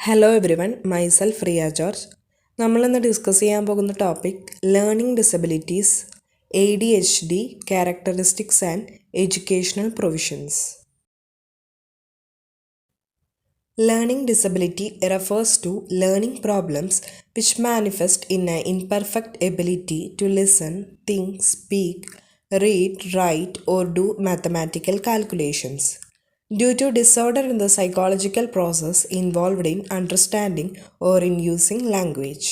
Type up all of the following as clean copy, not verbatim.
Hello everyone, myself Riya George. നമ്മളിന്ന് discuss ചെയ്യാൻ പോകുന്ന topic learning disabilities, ADHD, characteristics and educational provisions. Learning disability refers to learning problems which manifest in an imperfect ability to listen, think, speak, read, write, or do mathematical calculations. Due to disorder in the psychological process involved in understanding or in using language.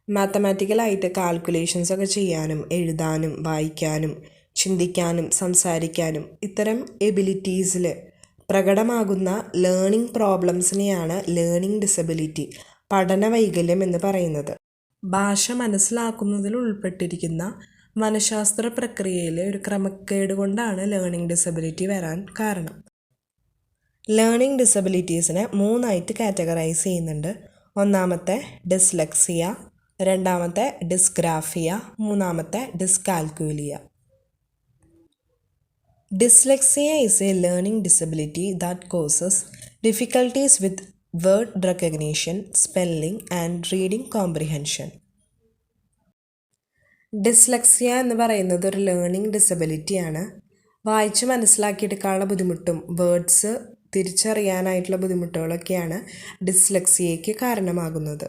മാത്തമാറ്റിക്കലായിട്ട് calculations ഒക്കെ ചെയ്യാനും എഴുതാനും വായിക്കാനും ചിന്തിക്കാനും സംസാരിക്കാനും ഇത്തരം എബിലിറ്റീസിൽ പ്രകടമാകുന്ന learning പ്രോബ്ലംസിനെയാണ് learning disability, പഠന വൈകല്യം എന്ന് പറയുന്നത്. ഭാഷ മനസ്സിലാക്കുന്നതിൽ ഉൾപ്പെട്ടിരിക്കുന്ന മനഃശാസ്ത്ര പ്രക്രിയയിലെ ഒരു ക്രമക്കേട് കൊണ്ടാണ് ലേണിംഗ് ഡിസബിലിറ്റി വരാൻ കാരണം. ലേണിംഗ് ഡിസബിലിറ്റീസിനെ 3 കാറ്റഗറൈസ് ചെയ്യുന്നുണ്ട്. ഒന്നാമത്തെ ഡിസ്ലെക്സിയ, രണ്ടാമത്തെ ഡിസ്ഗ്രാഫിയ, മൂന്നാമത്തെ dyscalculia. Dyslexia is a learning disability that causes difficulties with word recognition, spelling, and reading comprehension. Dyslexia എന്ന് പറയുന്നത് ഒരു ലേണിംഗ് ഡിസബിലിറ്റിയാണ്. വായിച്ച് മനസ്സിലാക്കിയെടുക്കാനുള്ള ബുദ്ധിമുട്ടും വേർഡ്സ് തിരിച്ചറിയാനായിട്ടുള്ള ബുദ്ധിമുട്ടുകളൊക്കെയാണ് ഡിസ്ലെക്സിയയ്ക്ക് കാരണമാകുന്നത്.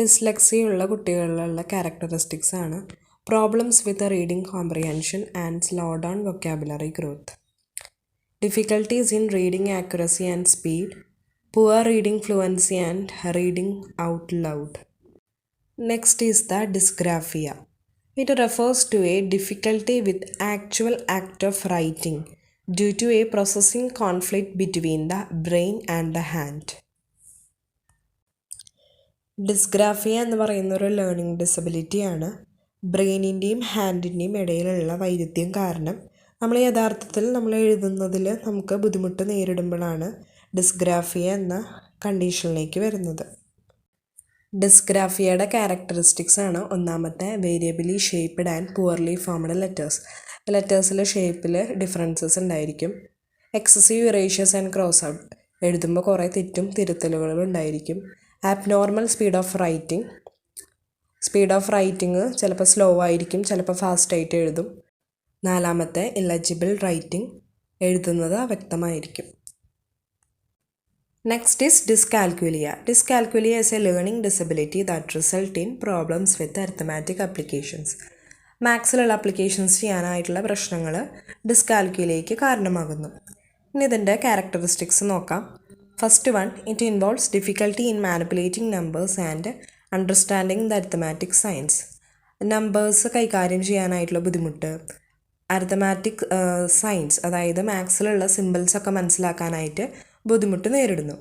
ഡിസ്ലെക്സിയുള്ള കുട്ടികളിലുള്ള ക്യാരക്ടറിസ്റ്റിക്സ് ആണ് problems with the reading comprehension and slowed down vocabulary growth, difficulties in reading accuracy and speed, poor reading fluency and reading out loud. Next is the dysgraphia. It refers to a difficulty with actual act of writing due to a processing conflict between the brain and the hand. Dysgraphia എന്ന് പറയുന്ന ഒരു learning ഡിസബിലിറ്റിയാണ്. ബ്രെയിനിൻ്റെയും ഹാൻഡിൻ്റെയും ഇടയിലുള്ള വൈരുദ്ധ്യം കാരണം നമ്മൾ എഴുതുന്നതിൽ നമുക്ക് ബുദ്ധിമുട്ട് നേരിടുമ്പോഴാണ് ഡിസ്ഗ്രാഫിയ എന്ന കണ്ടീഷനിലേക്ക് വരുന്നത്. ഡിസ്ഗ്രാഫിയയുടെ ക്യാരക്ടറിസ്റ്റിക്സ് ആണ് ഒന്നാമത്തെ variably shaped and poorly formed letters. ലെറ്റേഴ്സിലെ ഷേപ്പിൽ ഡിഫറൻസസ് ഉണ്ടായിരിക്കും. Excessive erasures and cross out, എഴുതുമ്പോൾ കുറേ തെറ്റും തിരുത്തലുകളും ഉണ്ടായിരിക്കും. ആബ്നോർമൽ സ്പീഡ് ഓഫ് റൈറ്റിംഗ് ചിലപ്പോൾ സ്ലോ ആയിരിക്കും, ചിലപ്പോൾ ഫാസ്റ്റായിട്ട് എഴുതും. നാലാമത്തെ ഇല്ലജിബിൾ റൈറ്റിംഗ്, എഴുതുന്നത് അവ്യക്തമായിരിക്കും. Next is dyscalculia. Dyscalculia is a learning disability that result in problems with arithmetic applications. മാത്സിലുള്ള അപ്ലിക്കേഷൻസ് ചെയ്യാനായിട്ടുള്ള പ്രശ്നങ്ങൾ ഡിസ്കാൽക്കുലിയയ്ക്ക് കാരണമാകുന്നു. ഇനി ഇതിൻ്റെ ക്യാരക്ടറിസ്റ്റിക്സ് നോക്കാം. First one, it involves difficulty in manipulating numbers and understanding the arithmetic science. Numbers കൈകാര്യം ചെയ്യാനായിട്ടുള്ള ബുദ്ധിമുട്ട്, അരിത്തമാറ്റിക് സയൻസ് അതായത് മാത്സിലുള്ള സിമ്പിൾസൊക്കെ മനസ്സിലാക്കാനായിട്ട് ബുദ്ധിമുട്ട് നേരിടുന്നു.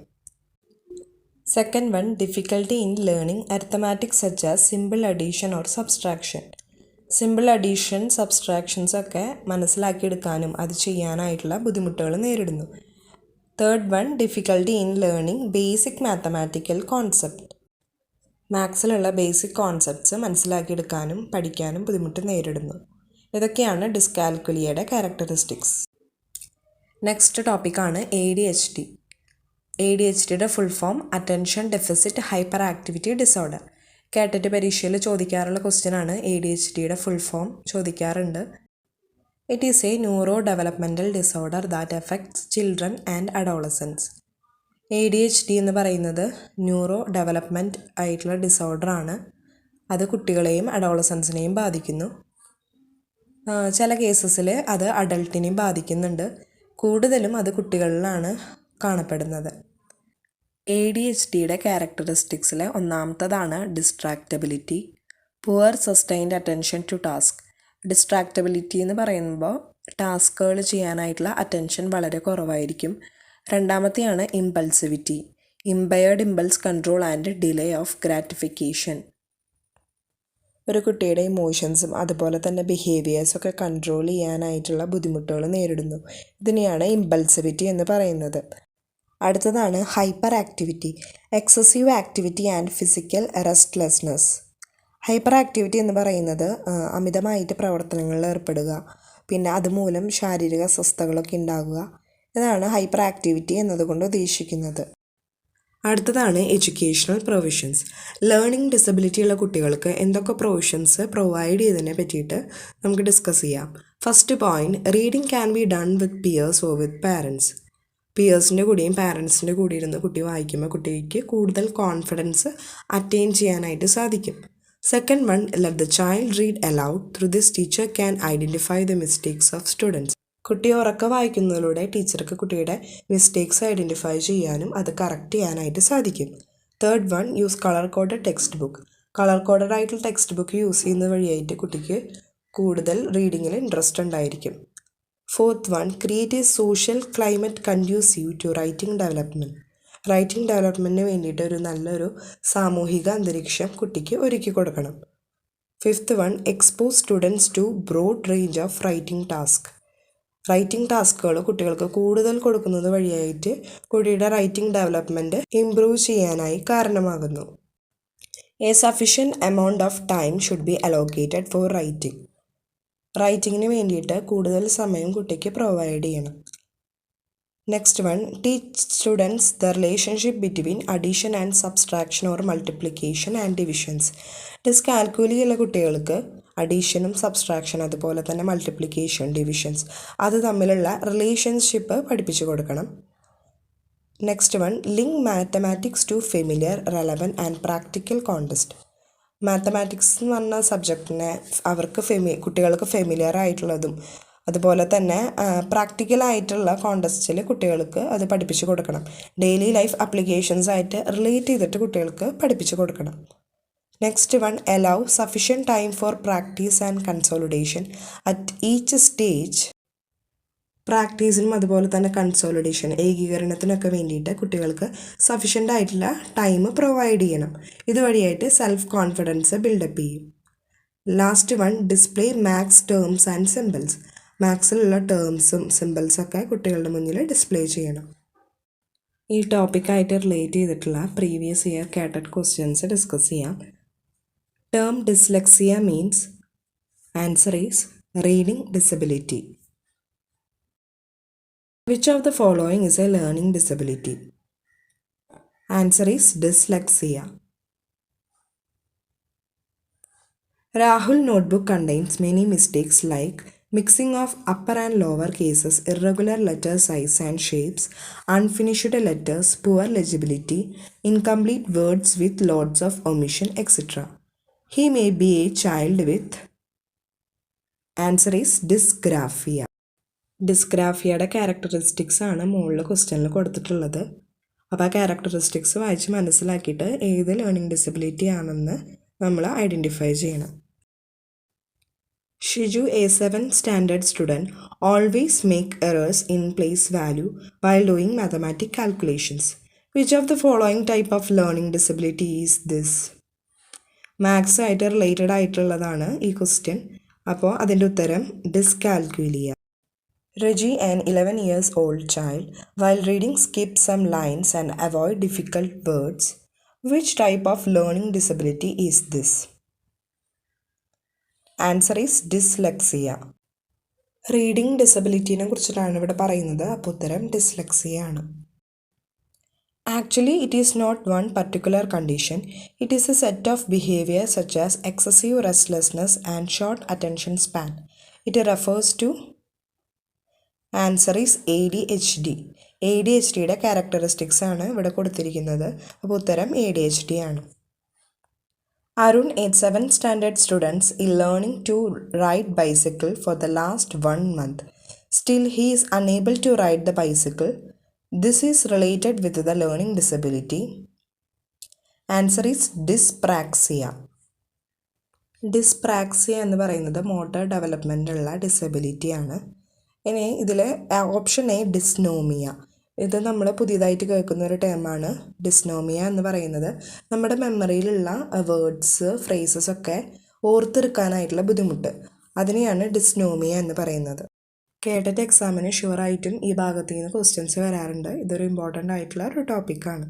Second one, difficulty in learning arithmetic such as simple addition or subtraction. Simple addition subtractions ഒക്കെ മനസ്സിലാക്കിയെടുക്കാനും അത് ചെയ്യാനായിട്ടുള്ള ബുദ്ധിമുട്ടുകൾ നേരിടുന്നു. Third one, difficulty in learning basic mathematical concept. മാത്സിലുള്ള ബേസിക് കോൺസെപ്റ്റ്സ് മനസ്സിലാക്കിയെടുക്കാനും പഠിക്കാനും ബുദ്ധിമുട്ട് നേരിടുന്നു. ഇതൊക്കെയാണ് ഡിസ്കാൽക്കുലിയയുടെ ക്യാരക്ടറിസ്റ്റിക്സ്. നെക്സ്റ്റ് ടോപ്പിക്കാണ് ADHD. ADHDയുടെ full form attention deficit hyper activity disorder. കേട്ടിട്ട് പരീക്ഷയിൽ ചോദിക്കാറുള്ള ക്വസ്റ്റ്യനാണ്. ADHDയുടെ ഫുൾ ഫോം ചോദിക്കാറുണ്ട്. It is a neuro developmental disorder that effects children and adolescence. ADHD എന്ന് പറയുന്നത് ന്യൂറോ ഡെവലപ്മെൻറ്റ് ആയിട്ടുള്ള ഡിസോർഡറാണ്. അത് കുട്ടികളെയും അഡോളസൻസിനെയും ബാധിക്കുന്നു. ചില കേസസിൽ അത് അഡൾട്ടിനെയും ബാധിക്കുന്നുണ്ട്. കൂടുതലും അത് കുട്ടികളിലാണ് കാണപ്പെടുന്നത്. ADHDയുടെ ക്യാരക്ടറിസ്റ്റിക്സിൽ ഒന്നാമത്തതാണ് distractibility, poor sustained attention to task. Distractibility എന്ന് പറയുമ്പോൾ ടാസ്കുകൾ ചെയ്യാനായിട്ടുള്ള അറ്റൻഷൻ വളരെ കുറവായിരിക്കും. രണ്ടാമത്തെയാണ് impulsivity, impaired impulse control and delay of gratification. ഒരു കുട്ടിയുടെ ഇമോഷൻസും അതുപോലെ തന്നെ ബിഹേവിയേഴ്സൊക്കെ കൺട്രോൾ ചെയ്യാനായിട്ടുള്ള ബുദ്ധിമുട്ടുകൾ നേരിടുന്നു. ഇതിനെയാണ് ഇമ്പൾസിവിറ്റി എന്ന് പറയുന്നത്. അടുത്തതാണ് hyper activity, excessive activity and physical restlessness. Hyper activity എന്ന് പറയുന്നത് അമിതമായിട്ട് പ്രവർത്തനങ്ങളിൽ ഏർപ്പെടുക, പിന്നെ അതുമൂലം ശാരീരിക അസ്വസ്ഥതകളൊക്കെ ഉണ്ടാകുക. ഇതാണ് ഹൈപ്പർ ആക്ടിവിറ്റി എന്നതുകൊണ്ട് ഉദ്ദേശിക്കുന്നത്. അടുത്തതാണ് എഡ്യൂക്കേഷണൽ പ്രൊവിഷൻസ്. ലേണിംഗ് ഡിസബിലിറ്റി ഉള്ള കുട്ടികൾക്ക് എന്തൊക്കെ പ്രൊവിഷൻസ് പ്രൊവൈഡ് ചെയ്തതിനെ പറ്റിയിട്ട് നമുക്ക് ഡിസ്കസ് ചെയ്യാം. First point, reading can be done with peers or with parents. പിയേഴ്സിൻ്റെ കൂടെയും പാരൻസിൻ്റെ കൂടെ ഇരുന്ന് കുട്ടി വായിക്കുമ്പോൾ കുട്ടിക്ക് കൂടുതൽ കോൺഫിഡൻസ് അറ്റൈൻ ചെയ്യാനായിട്ട് സാധിക്കും. Second one, let the child read allowed. Through this teacher can identify the mistakes of students. കുട്ടി ഉറക്കെ വായിക്കുന്നതിലൂടെ ടീച്ചർക്ക് കുട്ടിയുടെ മിസ്റ്റേക്സ് ഐഡൻറ്റിഫൈ ചെയ്യാനും അത് കറക്റ്റ് ചെയ്യാനായിട്ട് സാധിക്കും. Third one, use colour coded text book. Colour coded ആയിട്ടുള്ള ടെക്സ്റ്റ് ബുക്ക് യൂസ് ചെയ്യുന്നത് വഴിയായിട്ട് കുട്ടിക്ക് കൂടുതൽ റീഡിങ്ങിൽ ഇൻട്രസ്റ്റ് ഉണ്ടായിരിക്കും. Fourth one, create a social climate conducive to writing development. Writing ഡെവലപ്മെൻറ്റിന് വേണ്ടിയിട്ട് ഒരു നല്ലൊരു സാമൂഹിക അന്തരീക്ഷം കുട്ടിക്ക് ഒരുക്കി കൊടുക്കണം. Fifth one, expose students to broad range of writing task. Writing ടാസ്കുകൾ കുട്ടികൾക്ക് കൂടുതൽ കൊടുക്കുന്നത് വഴിയായിട്ട് കുട്ടിയുടെ റൈറ്റിംഗ് ഡെവലപ്മെൻറ്റ് ഇംപ്രൂവ് ചെയ്യാനായി കാരണമാകുന്നു. A sufficient amount of time should be allocated for writing. റൈറ്റിങ്ങിന് വേണ്ടിയിട്ട് കൂടുതൽ സമയം കുട്ടിക്ക് പ്രൊവൈഡ് ചെയ്യണം. Next one, teach students the relationship between addition and subtraction or multiplication and divisions. ഡിസ്കാൽക്കുലിയുള്ള കുട്ടികൾക്ക് അഡീഷനും സബ്സ്ട്രാക്ഷൻ അതുപോലെ തന്നെ മൾട്ടിപ്ലിക്കേഷൻ, ഡിവിഷൻസ് അത് തമ്മിലുള്ള റിലേഷൻഷിപ്പ് പഠിപ്പിച്ചു കൊടുക്കണം. Next one, link mathematics to familiar, relevant and practical context. Mathematics എന്ന് പറഞ്ഞ സബ്ജക്റ്റിനെ അവർക്ക് കുട്ടികൾക്ക് ഫെമിലിയർ ആയിട്ടുള്ളതും അതുപോലെ തന്നെ പ്രാക്ടിക്കലായിട്ടുള്ള കോണ്ടസ്റ്റിൽ കുട്ടികൾക്ക് അത് പഠിപ്പിച്ചു കൊടുക്കണം. ഡെയിലി ലൈഫ് അപ്ലിക്കേഷൻസ് ആയിട്ട് റിലേറ്റ് ചെയ്തിട്ട് കുട്ടികൾക്ക് പഠിപ്പിച്ചു കൊടുക്കണം. Next one, allow sufficient time for practice and consolidation at each stage. പ്രാക്ടീസിനും അതുപോലെ തന്നെ കൺസോളിഡേഷൻ, ഏകീകരണത്തിനൊക്കെ വേണ്ടിയിട്ട് കുട്ടികൾക്ക് സഫിഷ്യൻ്റ് ആയിട്ടുള്ള ടൈം പ്രൊവൈഡ് ചെയ്യണം. ഇതുവഴിയായിട്ട് സെൽഫ് കോൺഫിഡൻസ് ബിൽഡപ്പ് ചെയ്യും. Last one, display maths terms and symbols. മാത്സിലുള്ള ടേംസും സിമ്പിൾസൊക്കെ കുട്ടികളുടെ മുന്നിൽ ഡിസ്പ്ലേ ചെയ്യണം. ഈ ടോപ്പിക്കായിട്ട് റിലേറ്റ് ചെയ്തിട്ടുള്ള പ്രീവിയസ് ഇയർ കാറ്റഡ് ക്വസ്റ്റ്യൻസ് ഡിസ്കസ് ചെയ്യാം. Term dyslexia means. Answer is reading disability. Which of the following is a learning disability? Answer is dyslexia. Rahul notebook contains many mistakes like mixing of upper and lower cases, irregular letter size and shapes, unfinished letters, poor legibility, incomplete words with lots of omission, etc. He may be a child with. Answer is dysgraphia. ഡിസ്ഗ്രാഫിയയുടെ characteristics ആണ് മുകളിൽ ക്വസ്റ്റ്യനിൽ കൊടുത്തിട്ടുള്ളത്. അപ്പോൾ ആ characteristics വായിച്ച് മനസ്സിലാക്കിയിട്ട് ഏത് ലേണിംഗ് ഡിസബിലിറ്റി ആണെന്ന് നമ്മൾ ഐഡൻറ്റിഫൈ ചെയ്യണം. Shiju, A 7 standard student, always make errors in place value while doing mathematic calculations. Which of the following type of learning disability is this? Maths ആയിട്ട് റിലേറ്റഡ് ആയിട്ടുള്ളതാണ് ഈ ക്വസ്റ്റ്യൻ. അപ്പോൾ അതിൻ്റെ ഉത്തരം dyscalculia. Reggie, an 11 years old child, while reading skip some lines and avoid difficult words. Which type of learning disability is this? Answer is dyslexia. Reading ഡിസബിലിറ്റിനെ കുറിച്ചിട്ടാണ് ഇവിടെ പറയുന്നത്. അപ്പോൾ ഉത്തരം ഡിസ്ലെക്സിയ ആണ്. Actually, it is not one particular condition. It is a set of behavior such as excessive restlessness and short attention span. It refers to. Answer is ADHD. ADHDയുടെ characteristics ആണ് ഇവിടെ കൊടുത്തിരിക്കുന്നത്. അപ്പോൾ ഉത്തരം ADHD ആണ്. Arun, 7 standard students is learning to ride bicycle for the last 1 month. Still he is unable to ride the bicycle. This is related with the learning disability. Answer is dyspraxia. Dyspraxia എന്ന് പറയുന്നത് motor ഡെവലപ്മെൻറ്റുള്ള ഡിസബിലിറ്റിയാണ്. ഇനി ഇതിൽ option A dysnomia. ഇത് നമ്മൾ പുതിയതായിട്ട് കേൾക്കുന്ന ഒരു ടേമാണ്. Dysnomia എന്ന് പറയുന്നത് നമ്മുടെ മെമ്മറിയിലുള്ള വേർഡ്സ്, ഫ്രേസസ് ഒക്കെ ഓർത്തെടുക്കാനായിട്ടുള്ള ബുദ്ധിമുട്ട്, അതിനെയാണ് ഡിസ്നോമിയ എന്ന് പറയുന്നത്. കേട്ടറ്റ് എക്സാമിന് ഷുവറായിട്ടും ഈ ഭാഗത്ത് നിന്ന് ക്വസ്റ്റ്യൻസ് വരാറുണ്ട്. ഇതൊരു ഇമ്പോർട്ടൻ്റ് ആയിട്ടുള്ള ഒരു ടോപ്പിക്കാണ്.